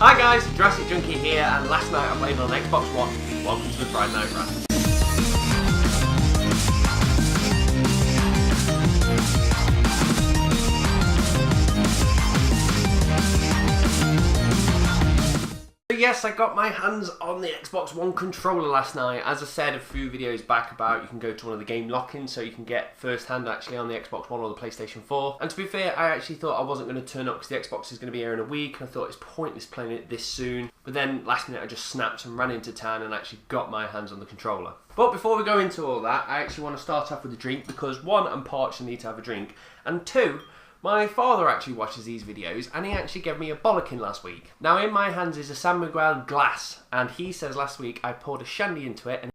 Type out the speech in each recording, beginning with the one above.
Hi guys, Jurassic Junkie here, and last night I played on Xbox One. Welcome to the Friday Night Rant. Yes, I got my hands on the Xbox One controller last night. As I said a few videos back about, you can go to one of the game lock-ins so you can get first hand actually on the Xbox One or the PlayStation 4. And to be fair, I actually thought I wasn't going to turn up because the Xbox is going to be here in a week, and I thought it's pointless playing it this soon. But then last minute I just snapped and ran into town and actually got my hands on the controller. But before we go into all that, I actually want to start off with a drink because one, I'm parched and need to have a drink, and two, my father actually watches these videos and he actually gave me a bollocking last week. Now in my hands is a San Miguel glass, and he says last week I poured a shandy into it and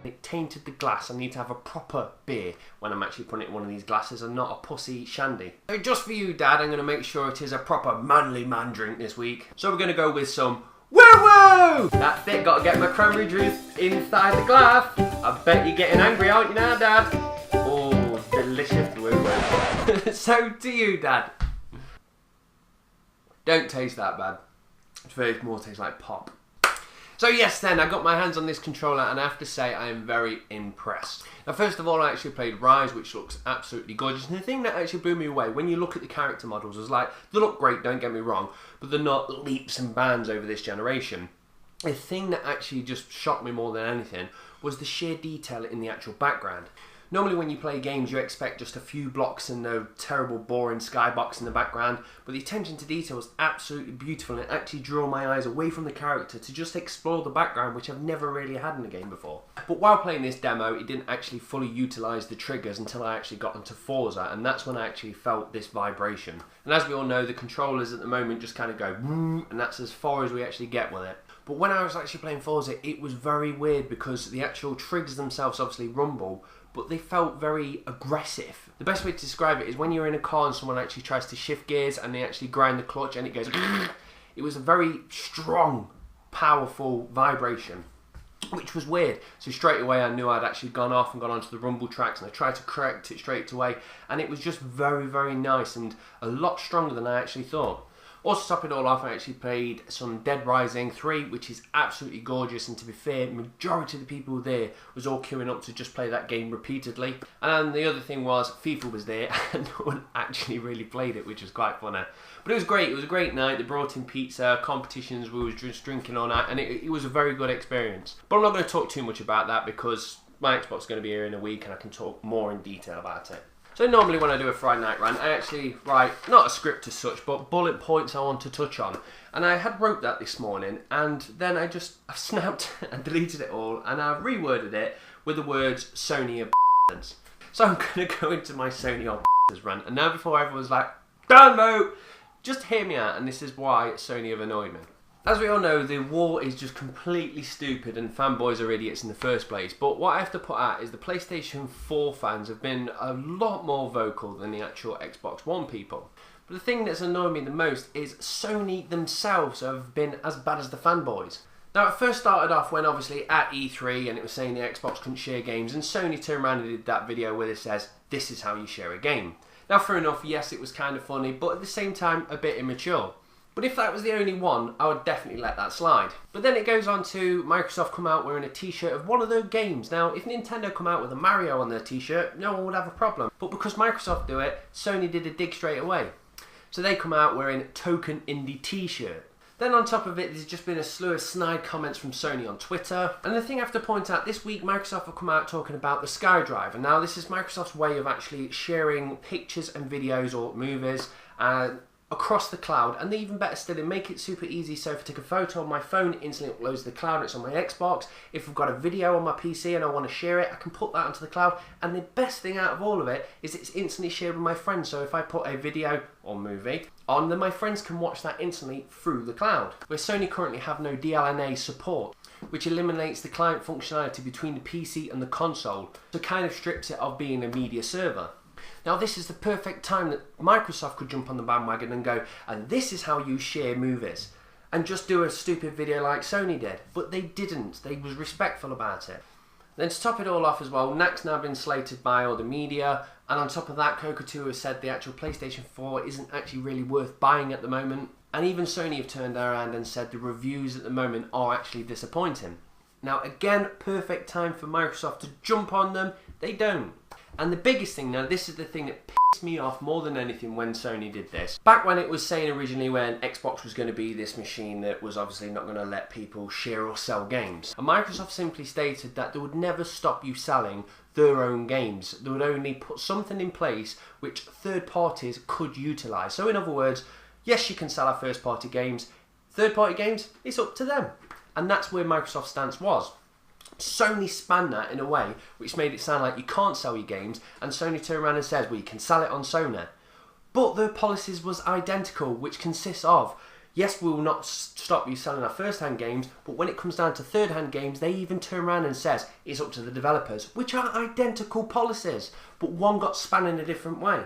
it tainted the glass. I need to have a proper beer when I'm actually putting it in one of these glasses and not a pussy shandy. So just for you, Dad, I'm going to make sure it is a proper manly man drink this week. So we're going to go with some woo-woo! That's it, got to get my cranberry juice inside the glass. I bet you're getting angry, aren't you now, Dad? Oh, delicious woo-woo. So to you, Dad. Don't taste that bad. It's very more tastes like pop. So yes then, I got my hands on this controller and I have to say I am very impressed. Now first of all, I actually played Rise, which looks absolutely gorgeous, and the thing that actually blew me away, when you look at the character models, was like, they look great, don't get me wrong, but they're not leaps and bounds over this generation. The thing that actually just shocked me more than anything was the sheer detail in the actual background. Normally when you play games you expect just a few blocks and no terrible boring skybox in the background, but the attention to detail was absolutely beautiful and it actually drew my eyes away from the character to just explore the background, which I've never really had in a game before. But while playing this demo, it didn't actually fully utilise the triggers until I actually got into Forza, and that's when I actually felt this vibration. And as we all know, the controllers at the moment just kind of go and that's as far as we actually get with it. But when I was actually playing Forza, it was very weird because the actual triggers themselves obviously rumble, but they felt very aggressive. The best way to describe it is when you're in a car and someone actually tries to shift gears and they actually grind the clutch and it goes it was a very strong, powerful vibration, which was weird. So straight away I knew I'd actually gone off and gone onto the rumble tracks, and I tried to correct it straight away, and it was just very, very nice and a lot stronger than I actually thought. Also, to top it all off, I actually played some Dead Rising 3, which is absolutely gorgeous, and to be fair, majority of the people there was all queuing up to just play that game repeatedly. And the other thing was, FIFA was there, and no one actually really played it, which was quite funny. But it was great, it was a great night. They brought in pizza, competitions, we were just drinking all night, and it was a very good experience. But I'm not going to talk too much about that because my Xbox is going to be here in a week, and I can talk more in detail about it. So normally when I do a Friday Night Rant, I actually write, not a script as such, but bullet points I want to touch on. And I had wrote that this morning, and then I snapped and deleted it all, and I've reworded it with the words Sony are b****s. So I'm going to go into my Sony are b****s rant, and now before everyone's like, don't vote, just hear me out, and this is why Sony have annoyed me. As we all know, the war is just completely stupid and fanboys are idiots in the first place, but what I have to put out is the PlayStation 4 fans have been a lot more vocal than the actual Xbox One people. But the thing that's annoyed me the most is Sony themselves have been as bad as the fanboys. Now it first started off when obviously at E3 and it was saying the Xbox couldn't share games, and Sony turned around and did that video where it says, this is how you share a game. Now fair enough, yes it was kind of funny, but at the same time a bit immature. But if that was the only one, I would definitely let that slide. But then it goes on to Microsoft come out wearing a t-shirt of one of their games. Now, if Nintendo come out with a Mario on their t-shirt, no one would have a problem. But because Microsoft do it, Sony did a dig straight away. So they come out wearing Token Indie t-shirt. Then on top of it, there's just been a slew of snide comments from Sony on Twitter. And the thing I have to point out, this week Microsoft have come out talking about the SkyDrive. And now this is Microsoft's way of actually sharing pictures and videos or movies across the cloud, and even better still, they make it super easy. So if I take a photo on my phone, it instantly uploads to the cloud, it's on my Xbox. If I've got a video on my PC and I want to share it, I can put that onto the cloud, and the best thing out of all of it is it's instantly shared with my friends. So if I put a video or movie on, then my friends can watch that instantly through the cloud. Where Sony currently have no DLNA support, which eliminates the client functionality between the PC and the console, so kind of strips it of being a media server. Now this is the perfect time that Microsoft could jump on the bandwagon and go, and this is how you share movies, and just do a stupid video like Sony did. But they didn't, they was respectful about it. Then to top it all off as well, Knack's now been slated by all the media, And on top of that, Coca-Cola has said the actual PlayStation 4 isn't actually really worth buying at the moment. And even Sony have turned around and said the reviews at the moment are actually disappointing. Now again, perfect time for Microsoft to jump on them. They don't. And the biggest thing, now this is the thing that pissed me off more than anything when Sony did this. Back when it was saying originally when Xbox was going to be this machine that was obviously not going to let people share or sell games. And Microsoft simply stated that they would never stop you selling their own games. They would only put something in place which third parties could utilise. So in other words, yes, you can sell our first party games. Third party games, it's up to them. And that's where Microsoft's stance was. Sony spanned that in a way which made it sound like you can't sell your games, and Sony turned around and says, well, you can sell it on Sony. But their policies was identical, which consists of, yes, we will not stop you selling our first-hand games, but when it comes down to third-hand games, they even turn around and says, it's up to the developers, which are identical policies, but one got spun in a different way.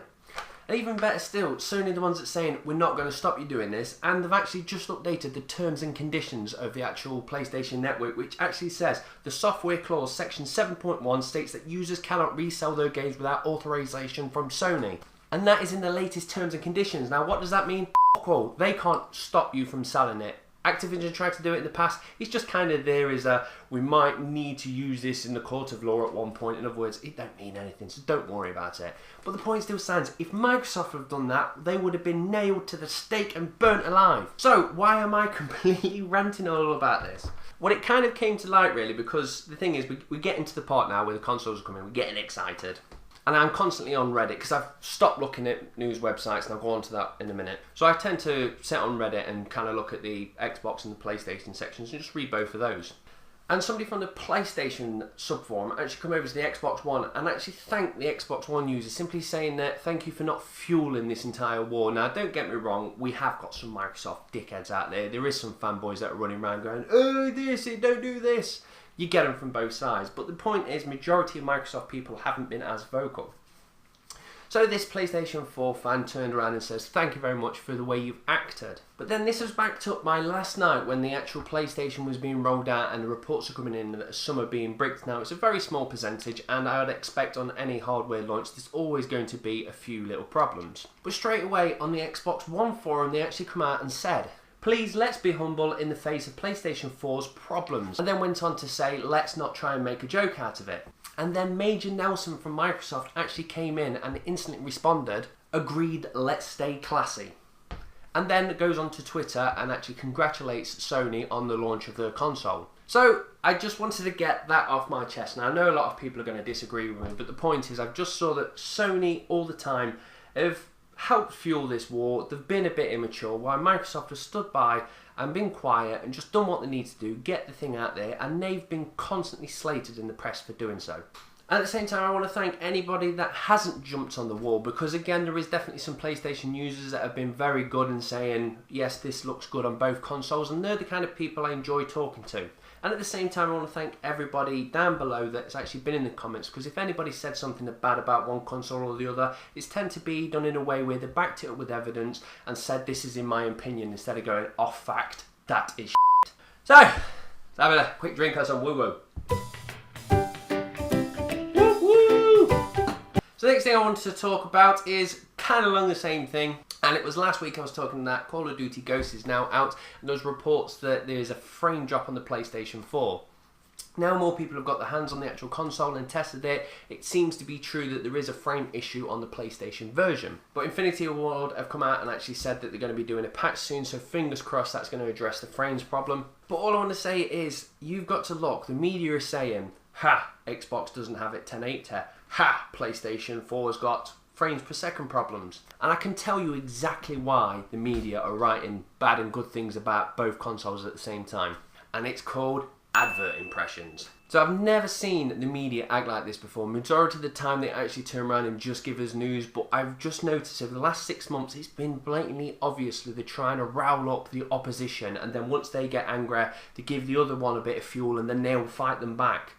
And even better still, Sony are the ones that saying, we're not going to stop you doing this, and they've actually just updated the terms and conditions of the actual PlayStation Network, which actually says, the software clause section 7.1 states that users cannot resell their games without authorization from Sony. And that is in the latest terms and conditions. Now what does that mean? Well, they can't stop you from selling it. Activision tried to do it in the past. It's just kind of there is a, we might need to use this in the court of law at one point. In other words, it don't mean anything, so don't worry about it. But the point still stands, if Microsoft had done that, they would have been nailed to the stake and burnt alive. So why am I completely ranting all about this? Well, it kind of came to light really, because the thing is, we get into the part now where the consoles are coming, we're getting excited. And I'm constantly on Reddit because I've stopped looking at news websites, and I'll go on to that in a minute. So I tend to sit on Reddit and kind of look at the Xbox and the PlayStation sections and just read both of those. And somebody from the PlayStation subforum actually come over to the Xbox One and actually thanked the Xbox One users, simply saying that thank you for not fueling this entire war. Now don't get me wrong, we have got some Microsoft dickheads out there. There is some fanboys that are running around going, oh this, don't do this. You get them from both sides, but the point is majority of Microsoft people haven't been as vocal. So this PlayStation 4 fan turned around and says, thank you very much for the way you've acted. But then this was backed up by last night when the actual PlayStation was being rolled out and the reports are coming in that some are being bricked. Now it's a very small percentage, and I would expect on any hardware launch there's always going to be a few little problems. But straight away on the Xbox One forum they actually come out and said, please, let's be humble in the face of PlayStation 4's problems. And then went on to say, let's not try and make a joke out of it. And then Major Nelson from Microsoft actually came in and instantly responded, agreed, let's stay classy. And then goes on to Twitter and actually congratulates Sony on the launch of their console. So I just wanted to get that off my chest. Now I know a lot of people are going to disagree with me, but the point is I've just saw that Sony all the time have helped fuel this war. They've been a bit immature, while Microsoft has stood by and been quiet and just done what they need to do, get the thing out there, and they've been constantly slated in the press for doing so. At the same time, I want to thank anybody that hasn't jumped on the wall, because again, there is definitely some PlayStation users that have been very good in saying, yes, this looks good on both consoles, and they're the kind of people I enjoy talking to. And at the same time, I want to thank everybody down below that's actually been in the comments, because if anybody said something bad about one console or the other, it's tend to be done in a way where they backed it up with evidence and said this is in my opinion, instead of going off fact, that is shit. So, let's have a quick drink of some woo-woo. Woo-woo! So the next thing I wanted to talk about is kind of along the same thing. And it was last week I was talking that Call of Duty Ghosts is now out, and there's reports that there's a frame drop on the PlayStation 4. Now more people have got their hands on the actual console and tested it. It seems to be true that there is a frame issue on the PlayStation version. But Infinity Ward have come out and actually said that they're going to be doing a patch soon, so fingers crossed that's going to address the frames problem. But all I want to say is, you've got to look, the media is saying, ha, Xbox doesn't have it 1080, ha, PlayStation 4's got frames per second problems. And I can tell you exactly why the media are writing bad and good things about both consoles at the same time. And it's called advert impressions. So I've never seen the media act like this before. Majority of the time they actually turn around and just give us news, but I've just noticed over the last 6 months it's been blatantly obviously they're trying to rile up the opposition, and then once they get angry they give the other one a bit of fuel and then they'll fight them back.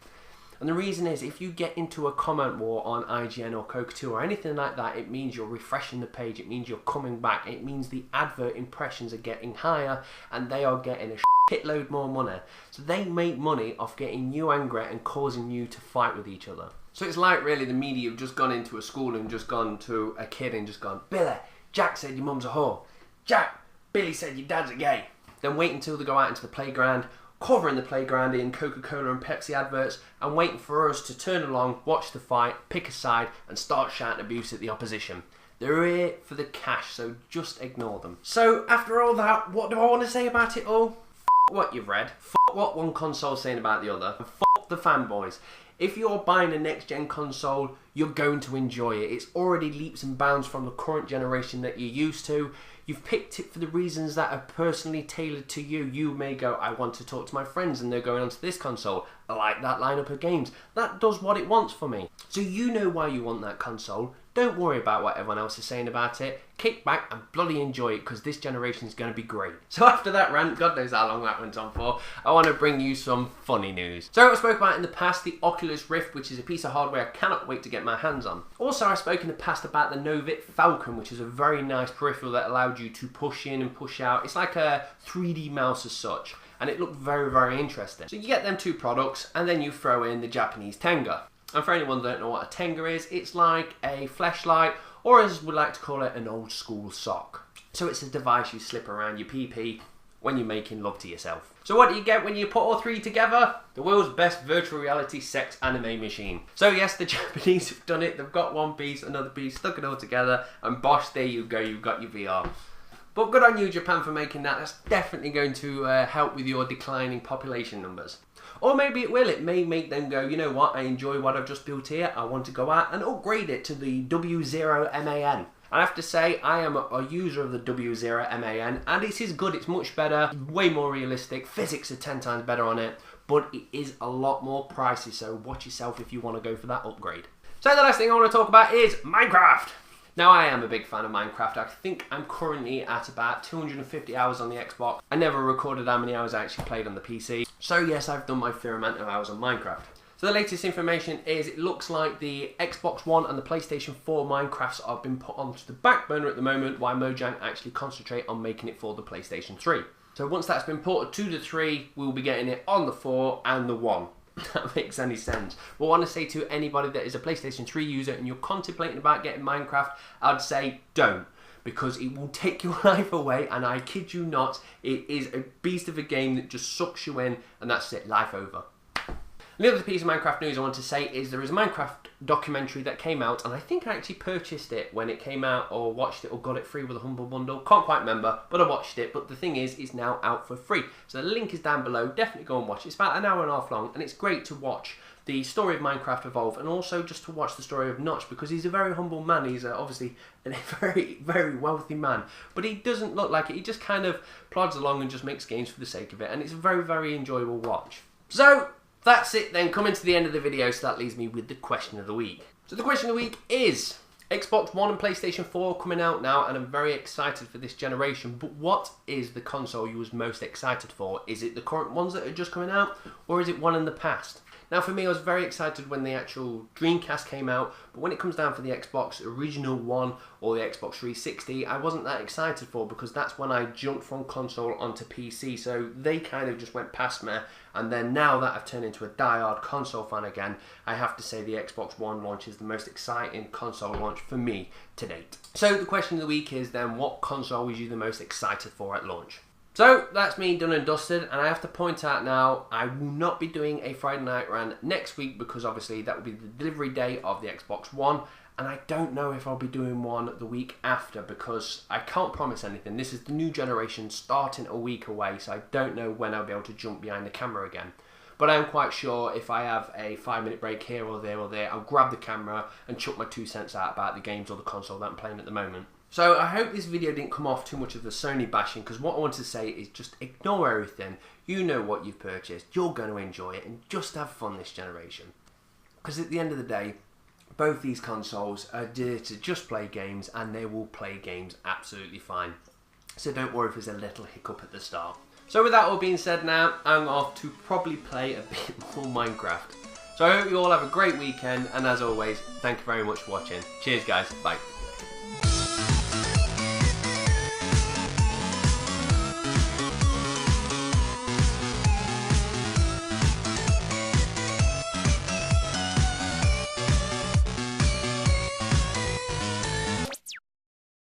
And the reason is, if you get into a comment war on IGN or Coca-Cola or anything like that, it means you're refreshing the page, it means you're coming back, it means the advert impressions are getting higher and they are getting a shitload more money. So they make money off getting you angry and causing you to fight with each other. So it's like really the media have just gone into a school and just gone to a kid and just gone, Billy, Jack said your mum's a whore. Jack, Billy said your dad's a gay. Then wait until they go out into the playground, covering the playground in Coca-Cola and Pepsi adverts, and waiting for us to turn along, watch the fight, pick a side, and start shouting abuse at the opposition. They're here for the cash, so just ignore them. So after all that, what do I want to say about it all? F what you've read, f what one console's saying about the other, and f the fanboys. If you're buying a next-gen console, you're going to enjoy it. It's already leaps and bounds from the current generation that you're used to. You've picked it for the reasons that are personally tailored to you. You may go, I want to talk to my friends, and they're going onto this console. I like that lineup of games. That does what it wants for me. So you know why you want that console. Don't worry about what everyone else is saying about it. Kick back and bloody enjoy it, because this generation is going to be great. So after that rant, God knows how long that went on for, I want to bring you some funny news. So I spoke about in the past the Oculus Rift, which is a piece of hardware I cannot wait to get my hands on. Also, I spoke in the past about the Novit Falcon, which is a very nice peripheral that allowed you to push in and push out. It's like a 3D mouse as such, and it looked very, very interesting. So you get them two products, and then you throw in the Japanese Tenga. And for anyone that don't know what a Tenga is, it's like a fleshlight, or as we like to call it, an old school sock. So it's a device you slip around your pee-pee when you're making love to yourself. So what do you get when you put all three together? The world's best virtual reality sex anime machine. So yes, the Japanese have done it. They've got one piece, another piece, stuck it all together, and bosh, there you go, you've got your VR. But good on you, Japan, for making that. That's definitely going to help with your declining population numbers. Or maybe it will. It may make them go, you know what, I enjoy what I've just built here. I want to go out and upgrade it to the W0MAN. I have to say, I am a user of the W0MAN, and it is good. It's much better, way more realistic. Physics are 10 times better on it, but it is a lot more pricey, so watch yourself if you want to go for that upgrade. So the last thing I want to talk about is Minecraft. Now, I am a big fan of Minecraft. I think I'm currently at about 250 hours on the Xbox. I never recorded how many hours I actually played on the PC. So yes, I've done my fair amount of hours on Minecraft. So the latest information is it looks like the Xbox One and the PlayStation 4 Minecrafts have been put onto the back burner at the moment, while Mojang actually concentrate on making it for the PlayStation 3. So once that's been ported to the 3, we'll be getting it on the 4 and the 1. That makes any sense. But I want to say to anybody that is a PlayStation 3 user and you're contemplating about getting Minecraft, I'd say don't, because it will take your life away, and I kid you not, it is a beast of a game that just sucks you in, and that's it, life over. The other piece of Minecraft news I want to say is there is a Minecraft documentary that came out, and I think I actually purchased it when it came out, or watched it, or got it free with a Humble Bundle. Can't quite remember, but I watched it. But the thing is, it's now out for free. So the link is down below. Definitely go and watch it. It's about an hour and a half long, and it's great to watch the story of Minecraft evolve, and also just to watch the story of Notch, because he's a very humble man. He's obviously a very, very wealthy man, but he doesn't look like it. He just kind of plods along and just makes games for the sake of it, and it's a very, very enjoyable watch. So that's it then, coming to the end of the video, so that leaves me with the question of the week. So the question of the week is, Xbox One and PlayStation 4 coming out now, and I'm very excited for this generation, but what is the console you was most excited for? Is it the current ones that are just coming out, or is it one in the past? Now for me, I was very excited when the actual Dreamcast came out, but when it comes down for the Xbox original one or the Xbox 360, I wasn't that excited for, because that's when I jumped from console onto PC, so they kind of just went past me. And then now that I've turned into a die-hard console fan again, I have to say the Xbox One launch is the most exciting console launch for me to date. So the question of the week is then, what console was you the most excited for at launch? So that's me done and dusted, and I have to point out now, I will not be doing a Friday night rant next week, because obviously that will be the delivery day of the Xbox One, and I don't know if I'll be doing one the week after, because I can't promise anything. This is the new generation starting a week away, so I don't know when I'll be able to jump behind the camera again. But I am quite sure if I have a 5-minute break here or there, I'll grab the camera and chuck my 2 cents out about the games or the console that I'm playing at the moment. So I hope this video didn't come off too much of the Sony bashing, because what I want to say is just ignore everything. You know what you've purchased, you're going to enjoy it, and just have fun this generation. Because at the end of the day, both these consoles are there to just play games, and they will play games absolutely fine. So don't worry if there's a little hiccup at the start. So with that all being said now, I'm off to probably play a bit more Minecraft. So I hope you all have a great weekend, and as always, thank you very much for watching. Cheers guys, bye.